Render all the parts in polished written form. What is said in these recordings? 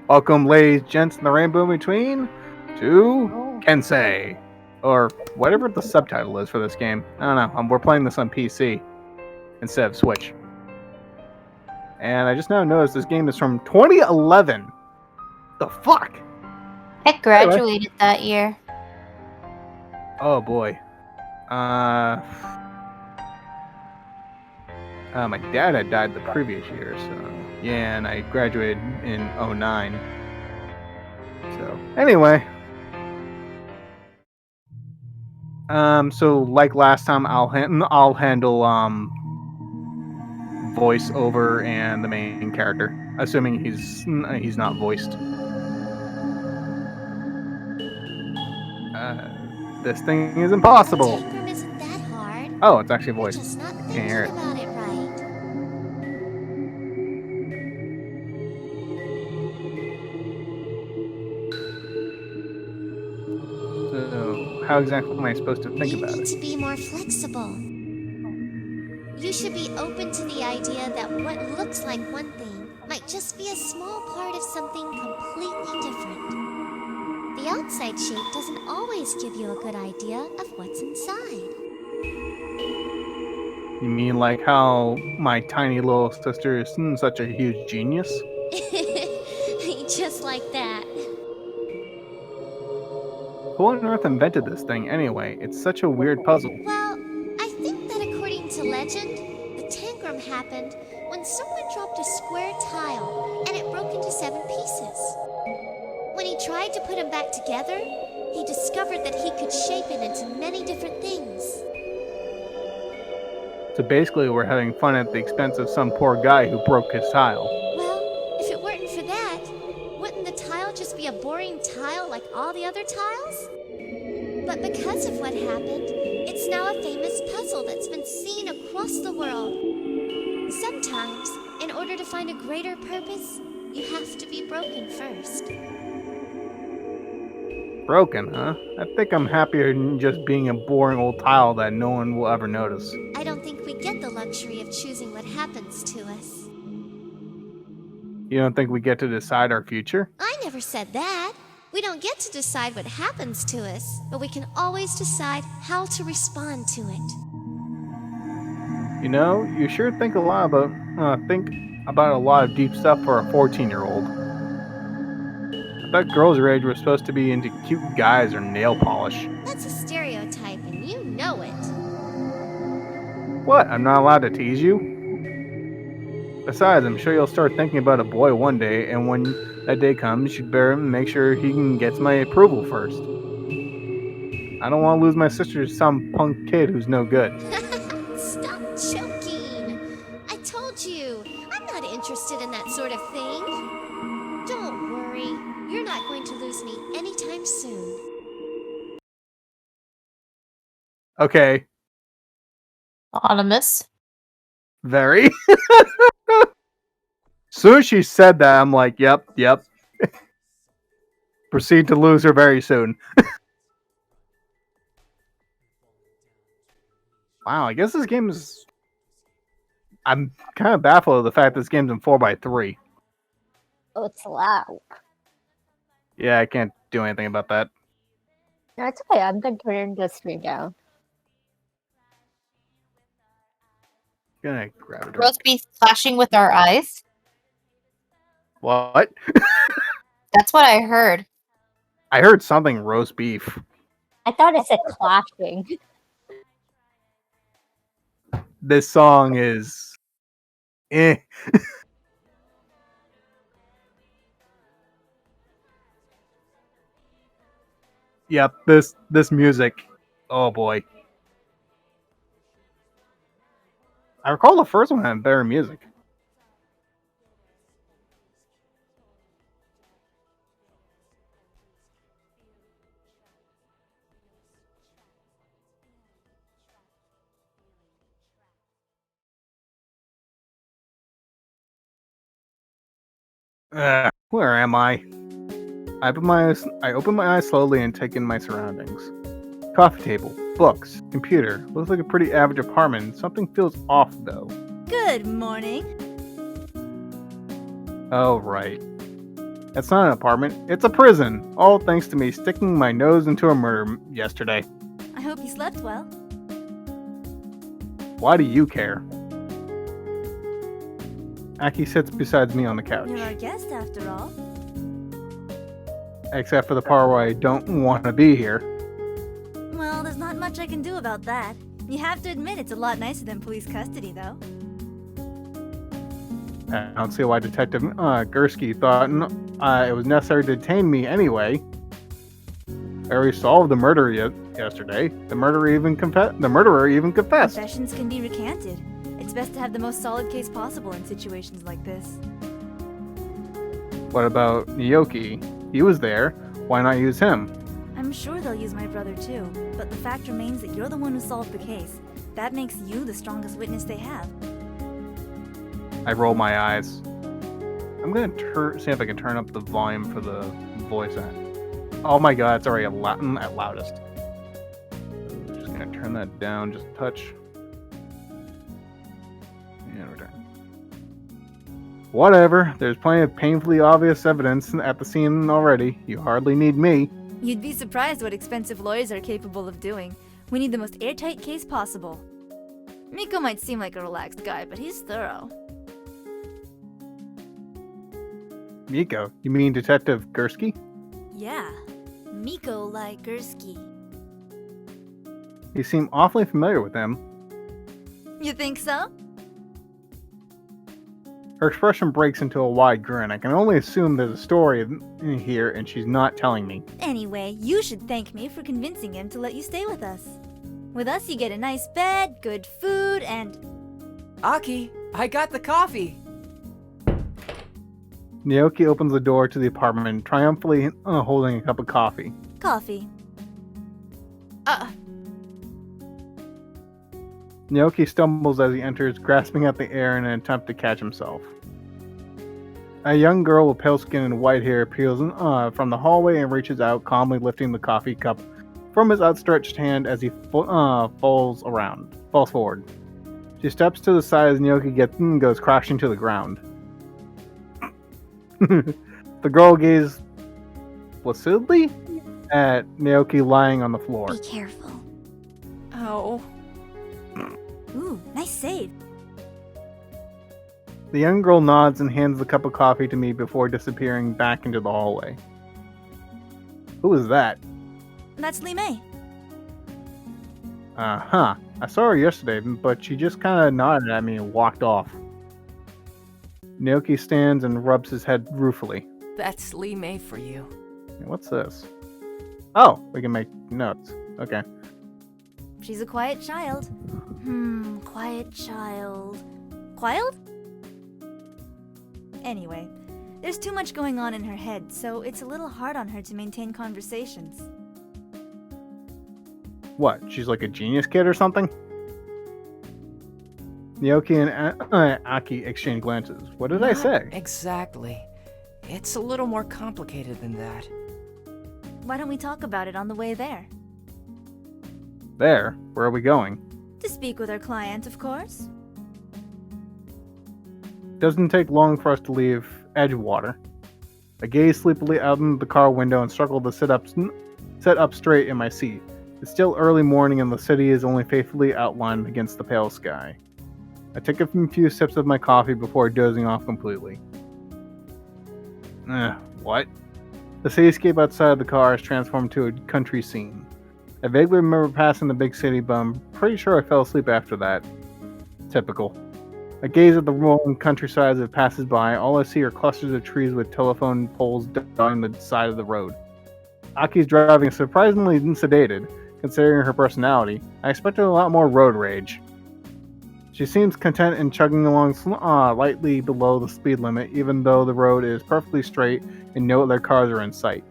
Welcome, ladies, gents, and the rainbow in between, to Kansei, or whatever the subtitle is for this game. I don't know. We're playing this on PC instead of Switch. And I just now noticed this game is from 2011. The fuck? I graduated that year. Oh boy. My dad had died the previous year, so yeah, and I graduated in 2009. So anyway, so like last time, I'll handle voiceover and the main character, assuming he's not voiced. This thing is impossible. Tangram isn't that hard. Oh, it's actually You're voiced. just not Can't hear thinking it. about it right. So how exactly am I supposed to think You about need it? to be more flexible. You should be open to the idea that what looks like one thing might just be a small part of something completely different. The outside shape doesn't always give you a good idea of what's inside. You mean like how my tiny little sister is such a huge genius? Just like that. Who on earth invented this thing anyway? It's such a weird puzzle. Well, I think that according to legend, the Tangram happened when someone dropped a square tile and it broke into 7 pieces. When he tried to put them back together, he discovered that he could shape it into many different things. So basically, we're having fun at the expense of some poor guy who broke his tile. Well, if it weren't for that, wouldn't the tile just be a boring tile like all the other tiles? But because of what happened, it's now a famous puzzle that's been seen across the world. Sometimes, in order to find a greater purpose, you have to be broken first. Broken, huh? I think I'm happier than just being a boring old tile that no one will ever notice. I don't think we get the luxury of choosing what happens to us. You don't think we get to decide our future? I never said that. We don't get to decide what happens to us, but we can always decide how to respond to it. You know, you sure think a lot about a lot of deep stuff for a 14-year-old. I thought girls your age were supposed to be into cute guys or nail polish. That's a stereotype, and you know it. What? I'm not allowed to tease you? Besides, I'm sure you'll start thinking about a boy one day, and when that day comes, you'd better make sure he gets my approval first. I don't want to lose my sister to some punk kid who's no good. Stop joking. I told you, I'm not interested in that sort of thing. Don't worry, you're not going to lose me anytime soon. Okay, Anonymous. very. Soon as she said that, I'm like, yep. Proceed to lose her very soon. Wow, I guess this game is... I'm kind of baffled of the fact this game's in 4x3. Oh, it's loud. Yeah, I can't do anything about that. No, it's okay. I'm gonna turn the screen down. Gonna grab it. Roast beef flashing with our eyes. What? That's what I heard. I heard something roast beef. I thought it said clashing. This song is... eh. Yep, this music. Oh boy. I recall the first one had better music. Where am I? I open my eyes slowly and take in my surroundings. Coffee table, books, computer. Looks like a pretty average apartment. Something feels off though. Good morning. Oh right. It's not an apartment, it's a prison. All thanks to me sticking my nose into a murder yesterday. I hope you slept well. Why do you care? Aki sits beside me on the couch. You're our guest, after all. Except for the part where I don't want to be here. Well, there's not much I can do about that. You have to admit it's a lot nicer than police custody, though. I don't see why Detective Gursky thought it was necessary to detain me anyway. I already solved the murder yesterday. The murderer even confessed. Confessions can be recanted. It's best to have the most solid case possible in situations like this. What about Naoki? He was there. Why not use him? I'm sure they'll use my brother too, but the fact remains that you're the one who solved the case. That makes you the strongest witness they have. I roll my eyes. I'm gonna see if I can turn up the volume for the voice act. Oh my god, it's already at loudest. Just gonna turn that down just a touch. And we're done. Whatever, there's plenty of painfully obvious evidence at the scene already. You hardly need me. You'd be surprised what expensive lawyers are capable of doing. We need the most airtight case possible. Miko might seem like a relaxed guy, but he's thorough. Miko? You mean Detective Gursky? Yeah, Miko like Gursky. You seem awfully familiar with him. You think so? Her expression breaks into a wide grin. I can only assume there's a story in here and she's not telling me. Anyway, you should thank me for convincing him to let you stay with us. With us, you get a nice bed, good food, and... Aki, I got the coffee! Naoki opens the door to the apartment, triumphantly holding a cup of coffee. Coffee. Naoki stumbles as he enters, grasping at the air in an attempt to catch himself. A young girl with pale skin and white hair appears from the hallway and reaches out, calmly lifting the coffee cup from his outstretched hand as he falls forward. She steps to the side as Naoki goes crashing to the ground. The girl gazes placidly at Naoki lying on the floor. Be careful. Oh. Ooh, nice save. The young girl nods and hands the cup of coffee to me before disappearing back into the hallway. Who is that? That's Lee May. Uh-huh. I saw her yesterday, but she just kind of nodded at me and walked off. Naoki stands and rubs his head ruefully. That's Lee May for you. What's this? Oh, we can make notes. Okay. She's a quiet child. Quiet child. Quiet? Anyway, there's too much going on in her head, so it's a little hard on her to maintain conversations. What, she's like a genius kid or something? Naoki and Aki exchange glances. What did I say? Exactly. It's a little more complicated than that. Why don't we talk about it on the way there? There? Where are we going? To speak with our client, of course. Doesn't take long for us to leave Edgewater. I gaze sleepily out the car window and struggle to sit up straight in my seat. It's still early morning and the city is only faithfully outlined against the pale sky. I take a few sips of my coffee before dozing off completely. What? The cityscape outside the car is transformed to a country scene. I vaguely remember passing the big city, but I'm pretty sure I fell asleep after that. Typical. I gaze at the rolling countryside as it passes by. All I see are clusters of trees with telephone poles dotting the side of the road. Aki's driving surprisingly sedated, considering her personality. I expected a lot more road rage. She seems content in chugging along lightly below the speed limit, even though the road is perfectly straight and no other cars are in sight.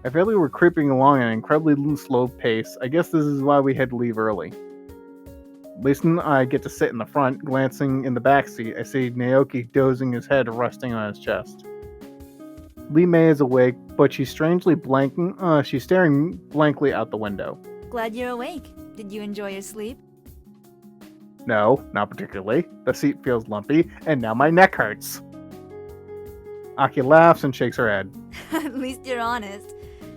I feel like we're creeping along at an incredibly slow pace. I guess this is why we had to leave early. At least I get to sit in the front. Glancing in the backseat, I see Naoki dozing, his head resting on his chest. Lee May is awake, but she's strangely she's staring blankly out the window. Glad you're awake. Did you enjoy your sleep? No, not particularly. The seat feels lumpy, and now my neck hurts. Aki laughs and shakes her head. At least you're honest.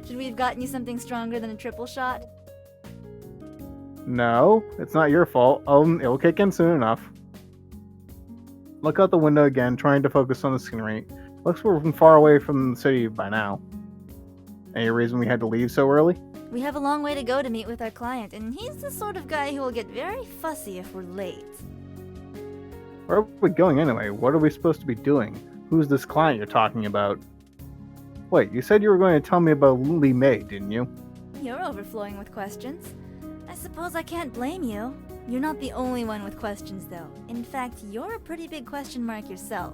Should we have gotten you something stronger than a triple shot? No, it's not your fault. It'll kick in soon enough. Look out the window again, trying to focus on the scenery. Looks we're far away from the city by now. Any reason we had to leave so early? We have a long way to go to meet with our client, and he's the sort of guy who will get very fussy if we're late. Where are we going anyway? What are we supposed to be doing? Who's this client you're talking about? Wait, you said you were going to tell me about Lee May, didn't you? You're overflowing with questions. I suppose I can't blame you. You're not the only one with questions, though. In fact, you're a pretty big question mark yourself.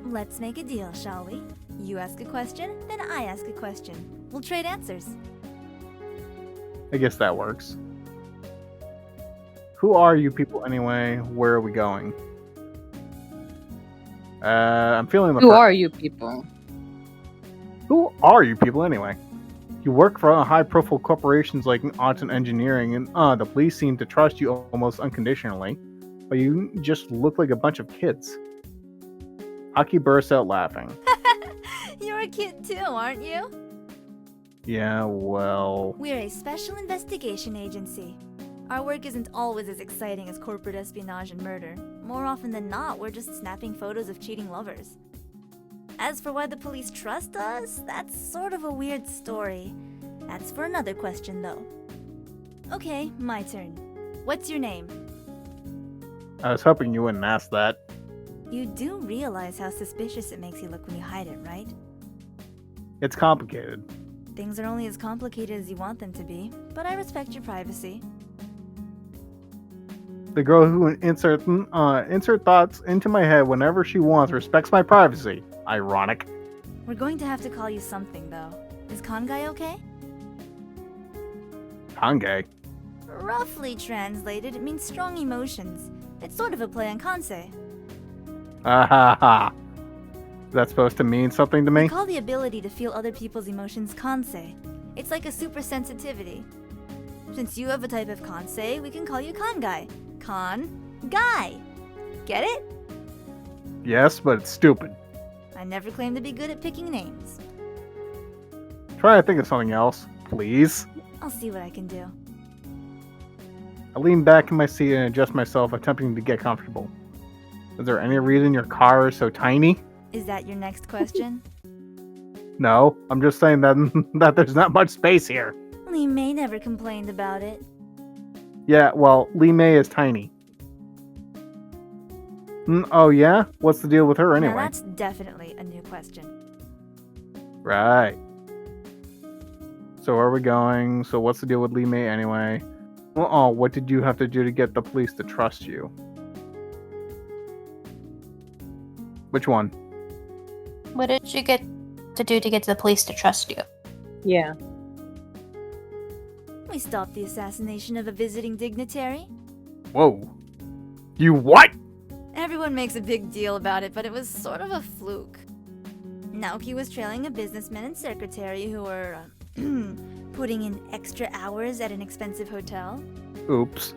Let's make a deal, shall we? You ask a question, then I ask a question. We'll trade answers. I guess that works. Who are you people anyway? Where are we going? I'm feeling the Who are you people? Who are you people anyway? You work for high-profile corporations like Autumn Engineering, and the police seem to trust you almost unconditionally, but you just look like a bunch of kids. Aki bursts out laughing. You're a kid too, aren't you? Yeah, well... We're a special investigation agency. Our work isn't always as exciting as corporate espionage and murder. More often than not, we're just snapping photos of cheating lovers. As for why the police trust us, that's sort of a weird story. That's for another question, though. Okay, my turn. What's your name? I was hoping you wouldn't ask that. You do realize how suspicious it makes you look when you hide it, right? It's complicated. Things are only as complicated as you want them to be, but I respect your privacy. The girl who insert thoughts into my head whenever she wants respects my privacy. Ironic. We're going to have to call you something, though. Is Kansei okay? Kansei? Roughly translated, it means strong emotions. It's sort of a play on Kansei. Ha ha ha. Is that supposed to mean something to me? We call the ability to feel other people's emotions Kansei. It's like a super sensitivity. Since you have a type of Kansei, we can call you Kansei. Guy. Get it? Yes, but it's stupid. I never claimed to be good at picking names. Try to think of something else, please. I'll see what I can do. I lean back in my seat and adjust myself, attempting to get comfortable. Is there any reason your car is so tiny? Is that your next question? No, I'm just saying that there's not much space here. Lee May never complained about it. Yeah, well, Lee May is tiny. Oh yeah? What's the deal with her anyway? Now that's definitely a new question. Right. So where are we going? So what's the deal with Lee May anyway? Well, what did you have to do to get the police to trust you? Which one? What did you get to do to get the police to trust you? Yeah. We stopped the assassination of a visiting dignitary. Whoa. You what? Everyone makes a big deal about it, but it was sort of a fluke. Naoki was trailing a businessman and secretary who were putting in extra hours at an expensive hotel. Oops.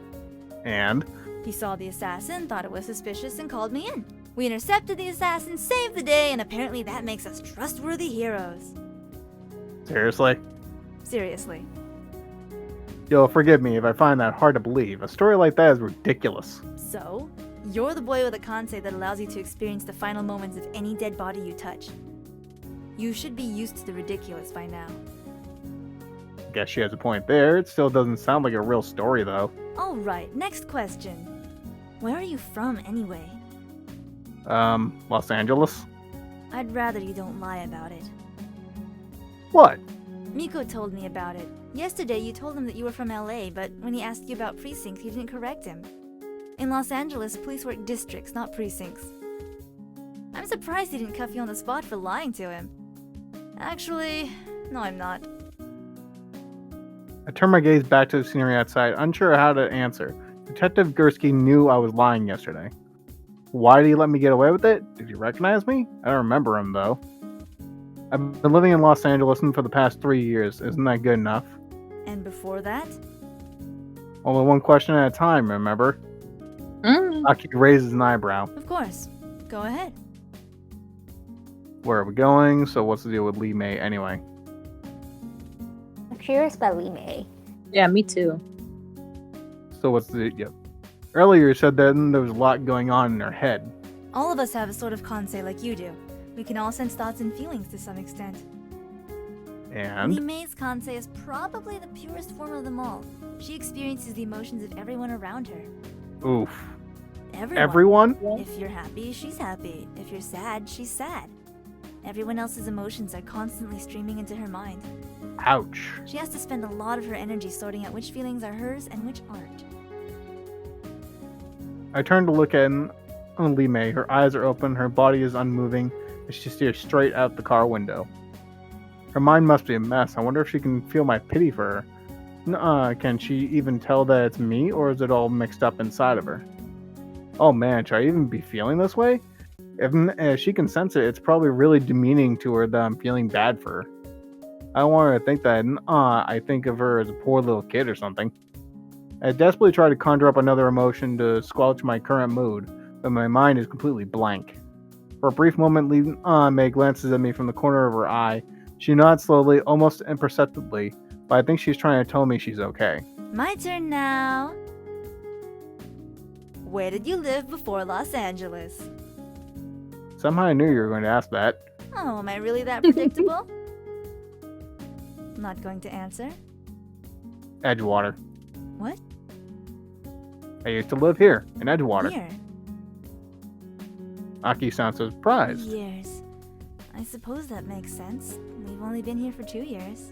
And? He saw the assassin, thought it was suspicious, and called me in. We intercepted the assassin, saved the day, and apparently that makes us trustworthy heroes. Seriously? Seriously. You'll forgive me if I find that hard to believe. A story like that is ridiculous. So, you're the boy with a Kansei that allows you to experience the final moments of any dead body you touch. You should be used to the ridiculous by now. Guess she has a point there. It still doesn't sound like a real story, though. Alright, next question. Where are you from, anyway? Los Angeles? I'd rather you don't lie about it. What? Miko told me about it. Yesterday, you told him that you were from LA, but when he asked you about precincts, you didn't correct him. In Los Angeles, police work districts, not precincts. I'm surprised he didn't cuff you on the spot for lying to him. Actually, no, I'm not. I turned my gaze back to the scenery outside, unsure how to answer. Detective Gursky knew I was lying yesterday. Why did he let me get away with it? Did he recognize me? I don't remember him, though. I've been living in Los Angeles for the past 3 years. Isn't that good enough? And before that? Only one question at a time, remember? Aki raises an eyebrow. Of course. Go ahead. Where are we going? So what's the deal with Lee May anyway? I'm curious about Lee May. Yeah, me too. So what's the... Yep. Earlier you said that there was a lot going on in her head. All of us have a sort of Kansei like you do. We can all sense thoughts and feelings to some extent. Lee And? May's Kansei is probably the purest form of them all. She experiences the emotions of everyone around her. Oof. Everyone. Everyone? If you're happy, she's happy. If you're sad, she's sad. Everyone else's emotions are constantly streaming into her mind. Ouch. She has to spend a lot of her energy sorting out which feelings are hers and which aren't. I turn to look at Lee May. Her eyes are open, her body is unmoving, as she stares straight out the car window. Her mind must be a mess. I wonder if she can feel my pity for her. Can she even tell that it's me, or is it all mixed up inside of her? Oh man, should I even be feeling this way? If she can sense it, it's probably really demeaning to her that I'm feeling bad for her. I don't want her to think that I think of her as a poor little kid or something. I desperately try to conjure up another emotion to squelch my current mood, but my mind is completely blank. For a brief moment, May glances at me from the corner of her eye. She nods slowly, almost imperceptibly, but I think she's trying to tell me she's okay. My turn now. Where did you live before Los Angeles? Somehow I knew you were going to ask that. Oh, am I really that predictable? Not going to answer. Edgewater. What? I used to live here, in Edgewater. Here. Aki sounds so surprised. Years. I suppose that makes sense. We've only been here for 2 years.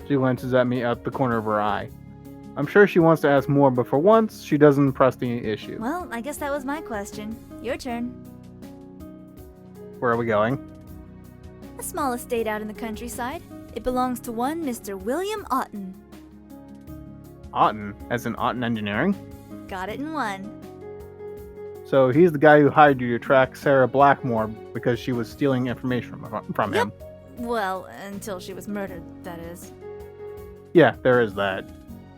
She glances at me out the corner of her eye. I'm sure she wants to ask more, but for once, she doesn't press the issue. Well, I guess that was my question. Your turn. Where are we going? A small estate out in the countryside. It belongs to one Mr. William Otten. Otten, as in Otten Engineering? Got it in one. So he's the guy who hired you to track Sarah Blackmore because she was stealing information from him. Well, until she was murdered, that is. Yeah, there is that.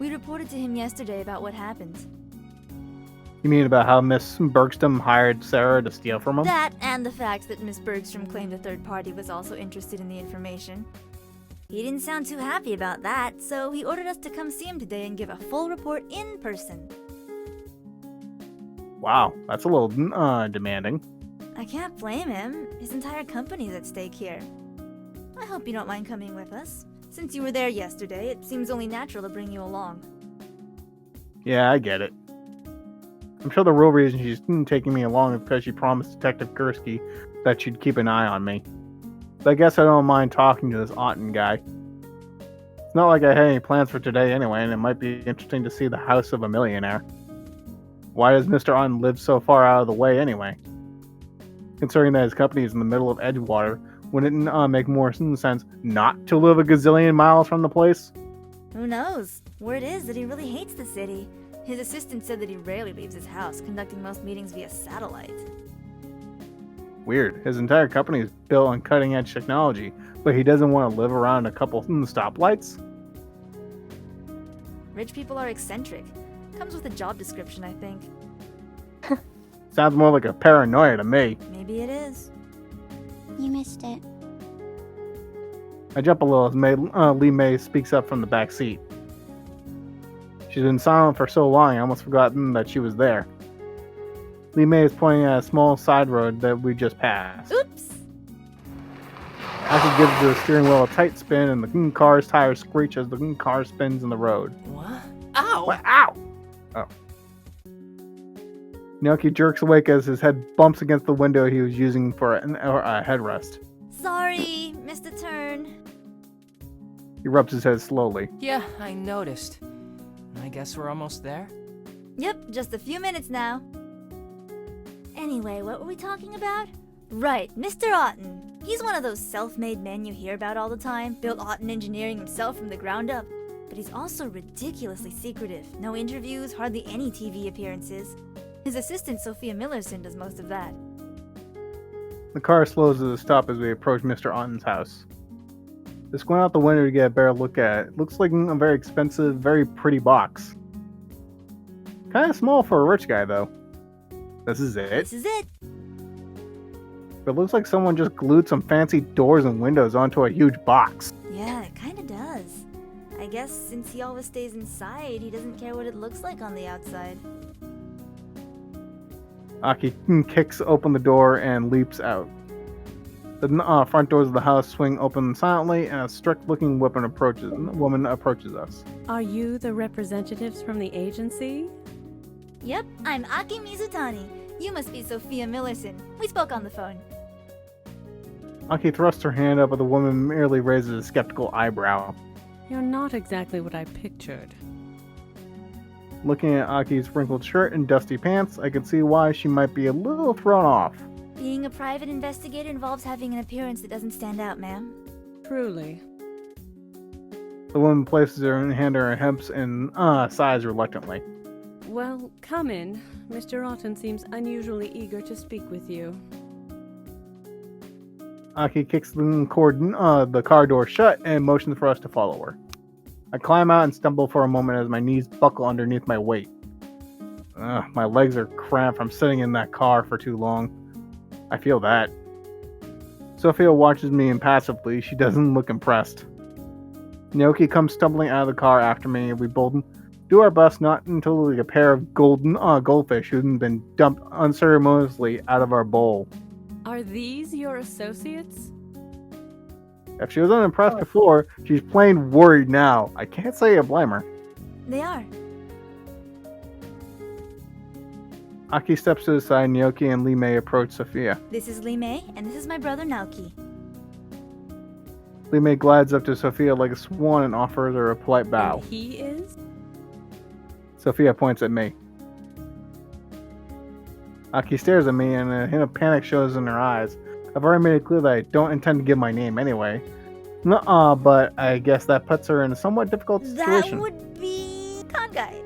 We reported to him yesterday about what happened. You mean about how Miss Bergstrom hired Sarah to steal from him? That and the fact that Miss Bergstrom claimed a third party was also interested in the information. He didn't sound too happy about that, so he ordered us to come see him today and give a full report in person. Wow, that's a little demanding. I can't blame him. His entire company's at stake here. I hope you don't mind coming with us. Since you were there yesterday, it seems only natural to bring you along. Yeah, I get it. I'm sure the real reason she's taking me along is because she promised Detective Gursky that she'd keep an eye on me. But I guess I don't mind talking to this Otten guy. It's not like I had any plans for today anyway, and it might be interesting to see the house of a millionaire. Why does Mr. Otten live so far out of the way anyway? Considering that his company is in the middle of Edgewater, wouldn't it make more sense not to live a gazillion miles from the place? Who knows? Word is that he really hates the city. His assistant said that he rarely leaves his house, conducting most meetings via satellite. Weird. His entire company is built on cutting-edge technology, but he doesn't want to live around a couple stoplights? Rich people are eccentric. Comes with a job description, I think. Sounds more like a paranoia to me. Maybe it is. You missed it. I jump a little as Lee May speaks up from the back seat. She's been silent for so long, I almost forgotten that she was there. Lee May is pointing at a small side road that we just passed. Oops! Aki gives the steering wheel a tight spin, and the car's tires screech as the car spins in the road. What? Ow! What? Ow! Oh. Naoki jerks awake as his head bumps against the window he was using for a headrest. Sorry, missed a turn. He rubs his head slowly. Yeah, I noticed. I guess we're almost there. Yep, just a few minutes now. Anyway, what were we talking about? Right, Mr. Otten. He's one of those self-made men you hear about all the time, built Otten Engineering himself from the ground up. But he's also ridiculously secretive. No interviews, hardly any TV appearances. His assistant, Sophia Millerson, does most of that. The car slows to a stop as we approach Mr. Otten's house. Just going out the window to get a better look at it. Looks like a very expensive, very pretty box. Kind of small for a rich guy, though. This is it. This is it. For It looks like someone just glued some fancy doors and windows onto a huge box. Yeah, it kinda does. I guess since he always stays inside, he doesn't care what it looks like on the outside. Aki kicks open the door and leaps out. The front doors of the house swing open silently, and a strict-looking woman approaches us. Are you the representatives from the agency? Yep, I'm Aki Mizutani. You must be Sophia Millerson. We spoke on the phone. Aki thrusts her hand up, but the woman merely raises a skeptical eyebrow. You're not exactly what I pictured. Looking at Aki's wrinkled shirt and dusty pants, I can see why she might be a little thrown off. Being a private investigator involves having an appearance that doesn't stand out, ma'am. Truly. The woman places her hand on her hips and sighs reluctantly. Well, come in. Mr. Otten seems unusually eager to speak with you. Aki kicks the car door shut and motions for us to follow her. I climb out and stumble for a moment as my knees buckle underneath my weight. My legs are cramped from sitting in that car for too long. I feel that. Sophia watches me impassively. She doesn't look impressed. Naoki comes stumbling out of the car after me, and we both do our best not until like a pair of goldfish who've been dumped unceremoniously out of our bowl. Are these your associates? If she was unimpressed before, she's plain worried now. I can't say I blame her. They are. Aki steps to the side, Naoki and Lee Mei approach Sophia. This is Lee Mei, and this is my brother Naoki. Lee Mei glides up to Sophia like a swan and offers her a polite bow. And he is? Sophia points at me. Aki stares at me and a hint of panic shows in her eyes. I've already made it clear that I don't intend to give my name anyway. Nuh-uh, but I guess that puts her in a somewhat difficult situation. That would be Kansei.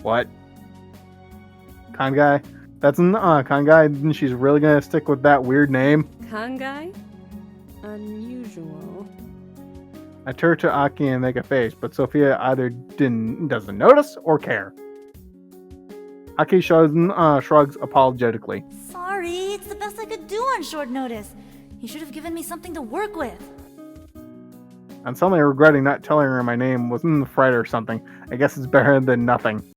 What? Kansei? That's Kansei. She's really gonna stick with that weird name? Kansei? Unusual. I turn to Aki and make a face, but Sophia either doesn't notice or care. Aki shrugs apologetically. Sorry, it's the best I could do on short notice. You should have given me something to work with. I'm suddenly regretting not telling her my name was in the fright or something. I guess it's better than nothing.